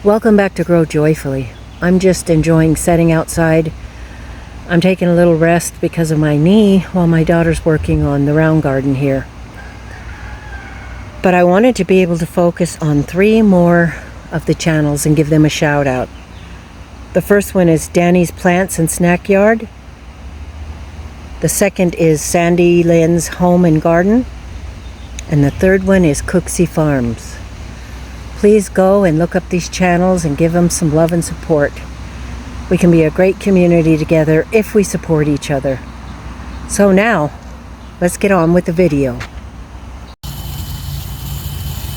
Welcome back to Grow Joyfully. I'm just enjoying sitting outside. I'm taking a little rest because of my knee while my daughter's working on the round garden here. But I wanted to be able to focus on 3 more of the channels and give them a shout out. The first one is Danny's Plants and Snack Yard. The second is Sandy Lynn's Home and Garden. And the third one is Cooksey Farms. Please go and look up these channels and give them some love and support. We can be a great community together if we support each other. So now, let's get on with the video.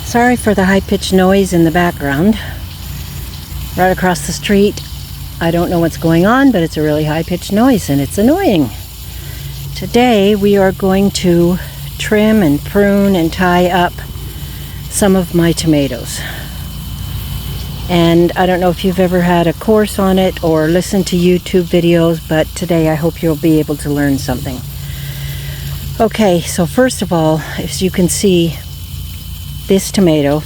Sorry for the high-pitched noise in the background. Right across the street, I don't know what's going on, but it's a really high-pitched noise and it's annoying. Today we are going to trim and prune and tie up some of my tomatoes. And I don't know if you've ever had a course on it or listened to YouTube videos, but today I hope you'll be able to learn something. Okay, so first of all, as you can see, this tomato,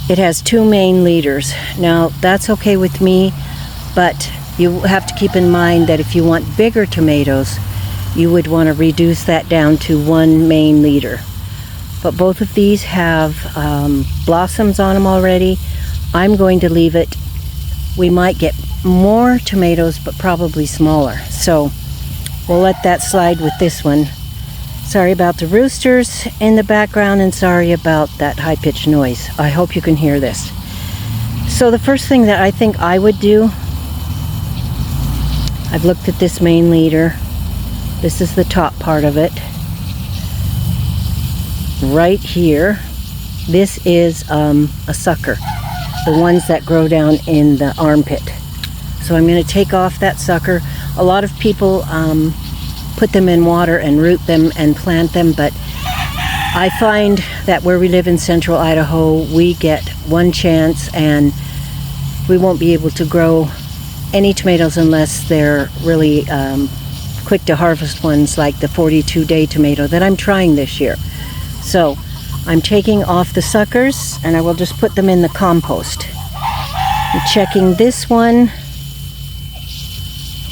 it has 2 main leaders. Now that's okay with me, but you have to keep in mind that if you want bigger tomatoes, you would want to reduce that down to 1 main leader. But both of these have blossoms on them already. I'm going to leave it. We might get more tomatoes, but probably smaller. So we'll let that slide with this one. Sorry about the roosters in the background and sorry about that high-pitched noise. I hope you can hear this. So the first thing that I think I would do, I've looked at this main leader. This is the top part of it. Right here, this is a sucker, the ones that grow down in the armpit. So I'm going to take off that sucker. A lot of people put them in water and root them and plant them, but I find that where we live in central Idaho, we get one chance and we won't be able to grow any tomatoes unless they're really quick to harvest ones like the 42-day tomato that I'm trying this year. So I'm taking off the suckers and I will just put them in the compost. I'm checking this one.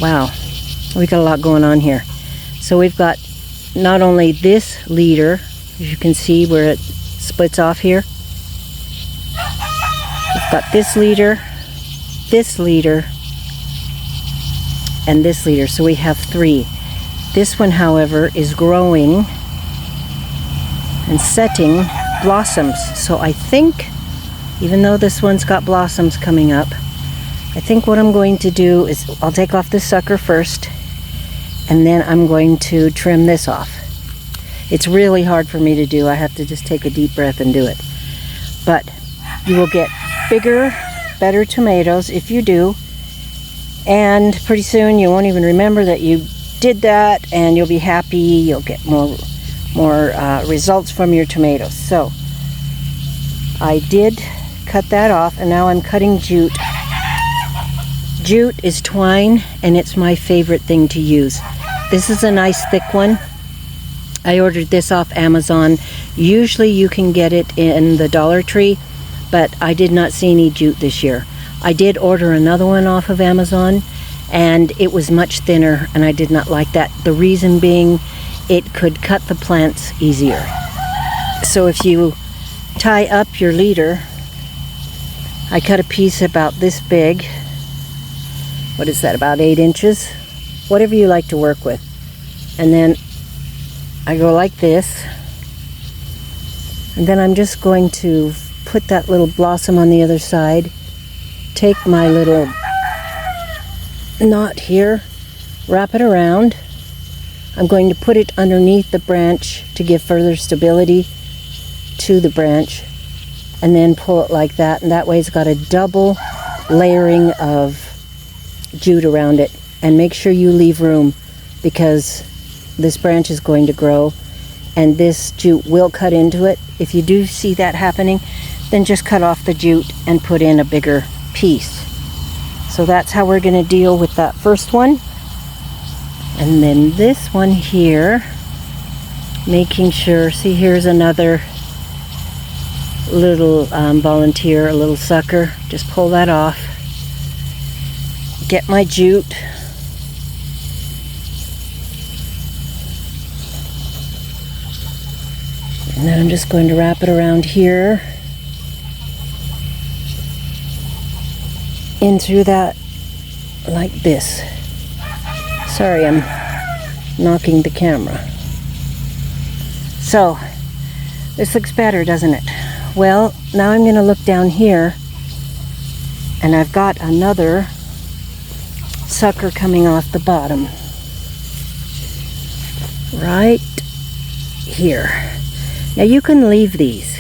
Wow, we got a lot going on here. So we've got not only this leader, as you can see where it splits off here. We've got this leader, and this leader. So we have 3. This one, however, is growing and setting blossoms. So I think, even though this one's got blossoms coming up, I think what I'm going to do is I'll take off this sucker first and then I'm going to trim this off. It's really hard for me to do. I have to just take a deep breath and do it. But you will get bigger, better tomatoes if you do, and pretty soon you won't even remember that you did that and you'll be happy. You'll get more results from your tomatoes. So I did cut that off and now I'm cutting jute. Jute is twine and it's my favorite thing to use. This is a nice thick one. I ordered this off Amazon. Usually you can get it in the Dollar Tree, but I did not see any jute this year. I did order another one off of Amazon and it was much thinner and I did not like that. The reason being, it could cut the plants easier. So if you tie up your leader, I cut a piece about this big. What is that, about 8 inches? Whatever you like to work with. And then I go like this. And then I'm just going to put that little blossom on the other side. Take my little knot here, wrap it around. I'm going to put it underneath the branch to give further stability to the branch and then pull it like that, and that way it's got a double layering of jute around it. And make sure you leave room because this branch is going to grow and this jute will cut into it. If you do see that happening, then just cut off the jute and put in a bigger piece. So that's how we're going to deal with that first one. And then this one here, making sure, see here's another little volunteer, a little sucker. Just pull that off. Get my jute. And then I'm just going to wrap it around here. In through that, like this. Sorry, I'm knocking the camera. So, this looks better, doesn't it? Well, now I'm going to look down here, and I've got another sucker coming off the bottom. Right here. Now you can leave these,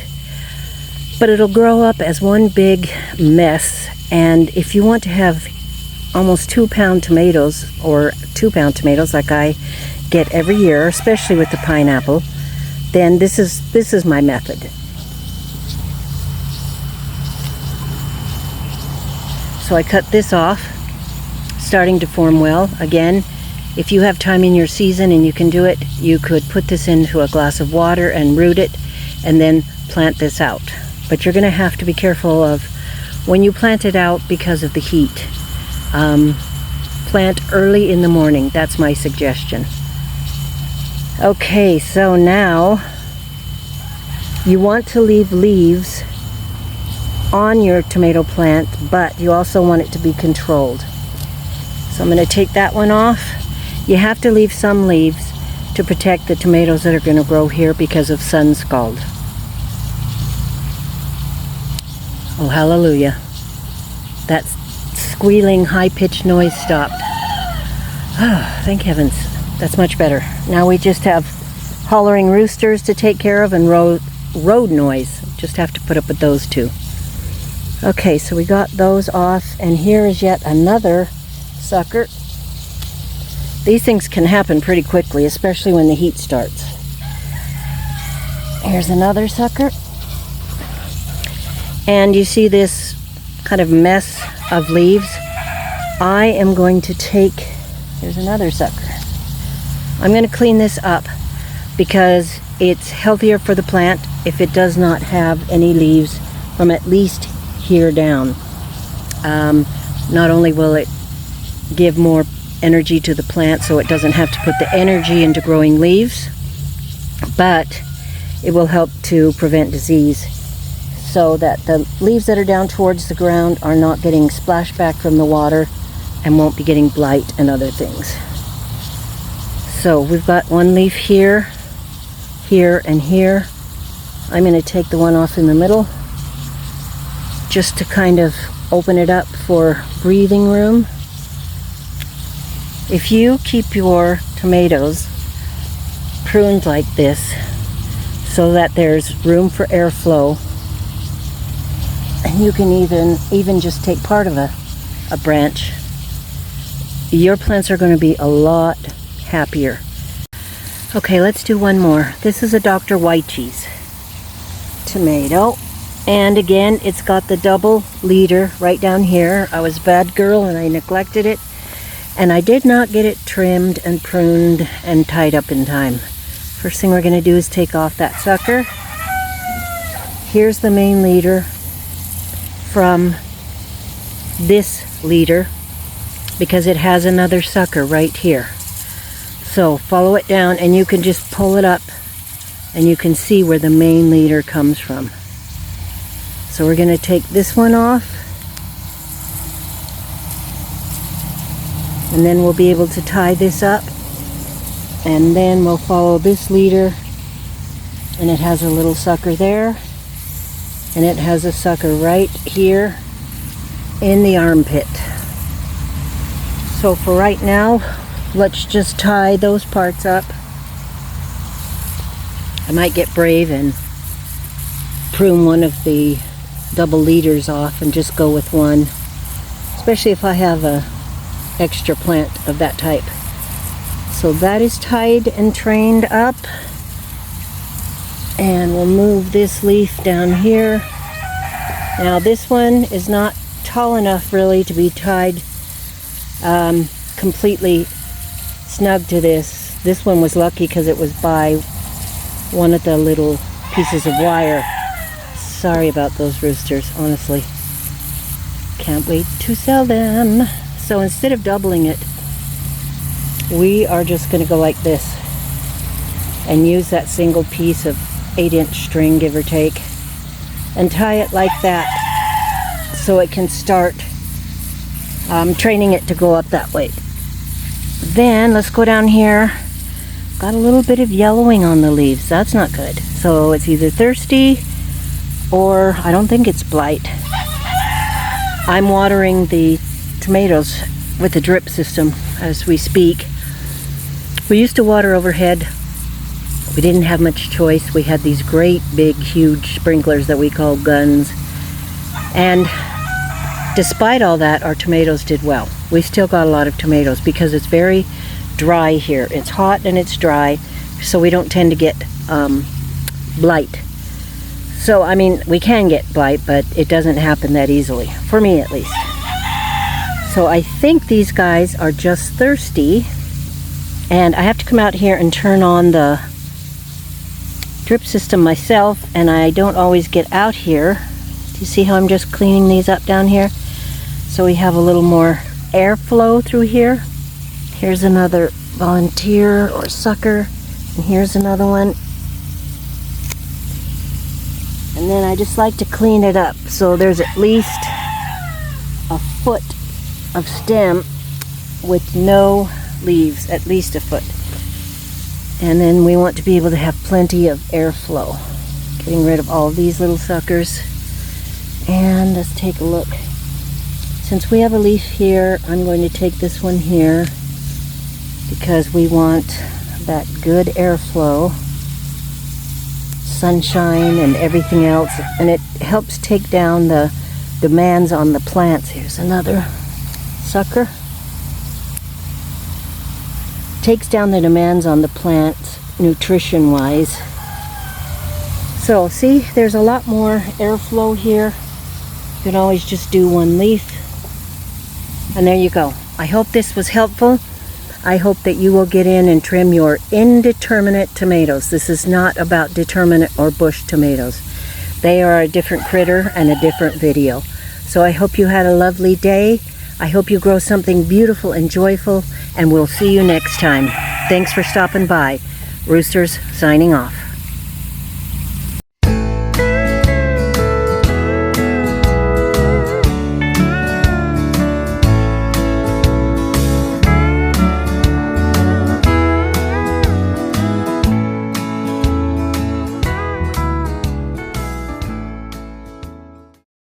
but it'll grow up as one big mess, and if you want to have almost 2-pound tomatoes, or 2-pound tomatoes like I get every year, especially with the pineapple, then this is my method. So I cut this off, starting to form well. Again, if you have time in your season and you can do it, you could put this into a glass of water and root it and then plant this out. But you're going to have to be careful of when you plant it out because of the heat. Plant early in the morning. That's my suggestion. Okay, so now you want to leave leaves on your tomato plant, but you also want it to be controlled. So I'm going to take that one off. You have to leave some leaves to protect the tomatoes that are going to grow here because of sun scald. Oh, hallelujah. That squealing, high-pitched noise stopped. Oh, thank heavens. That's much better. Now we just have hollering roosters to take care of and road noise. Just have to put up with those two. Okay, so we got those off, and here is yet another sucker. These things can happen pretty quickly, especially when the heat starts. Here's another sucker. And you see this kind of mess of leaves? I am going to take, here's another sucker. I'm going to clean this up because it's healthier for the plant if it does not have any leaves from at least here down. Not only will it give more energy to the plant so it doesn't have to put the energy into growing leaves, but it will help to prevent disease so that the leaves that are down towards the ground are not getting splashed back from the water and won't be getting blight and other things. So we've got one leaf here, here, and here. I'm going to take the one off in the middle just to kind of open it up for breathing room. If you keep your tomatoes pruned like this so that there's room for airflow, and you can even just take part of a branch, your plants are going to be a lot happier. Okay, let's do one more. This is a Dr. Wyche's tomato. And again, it's got the double leader right down here. I was a bad girl and I neglected it. And I did not get it trimmed and pruned and tied up in time. First thing we're going to do is take off that sucker. Here's the main leader from this leader because it has another sucker right here. So follow it down and you can just pull it up and you can see where the main leader comes from. So we're going to take this one off, and then we'll be able to tie this up, and then we'll follow this leader, and it has a little sucker there, and it has a sucker right here in the armpit. So for right now, let's just tie those parts up. I might get brave and prune one of the double leaders off and just go with one, especially if I have a extra plant of that type. So that is tied and trained up, and we'll move this leaf down here. Now this one is not tall enough really to be tied completely snug to this. This one was lucky because it was by one of the little pieces of wire. sorry about those roosters, honestly. Can't wait to sell them. So instead of doubling it, we are just going to go like this and use that single piece of 8-inch string, give or take, and tie it like that so it can start training it to go up that way. Then let's go down here. Got a little bit of yellowing on the leaves. That's not good. So it's either thirsty or I don't think it's blight. I'm watering the tomatoes with a drip system as we speak. We used to water overhead. We didn't have much choice. We had these great big huge sprinklers that we call guns, and despite all that, our tomatoes did well. We still got a lot of tomatoes because it's very dry here. It's hot and it's dry, so we don't tend to get blight. So I mean, we can get blight, but it doesn't happen that easily, for me at least. So I think these guys are just thirsty, and I have to come out here and turn on the drip system myself, and I don't always get out here. Do you see how I'm just cleaning these up down here? So we have a little more airflow through here. Here's another volunteer or sucker, and here's another one. And then I just like to clean it up so there's at least a foot of stem with no leaves, at least a foot. And then we want to be able to have plenty of airflow. Getting rid of all these little suckers. And let's take a look. Since we have a leaf here, I'm going to take this one here because we want that good airflow, sunshine and everything else, and it helps take down the demands on the plants. Here's another sucker. Takes down the demands on the plants nutrition wise. So see, there's a lot more airflow here. You can always just do one leaf, and there you go. I hope this was helpful. I hope that you will get in and trim your indeterminate tomatoes. This is not about determinate or bush tomatoes. They are a different critter and a different video. So I hope you had a lovely day. I hope you grow something beautiful and joyful, and we'll see you next time. Thanks for stopping by. Roosters signing off.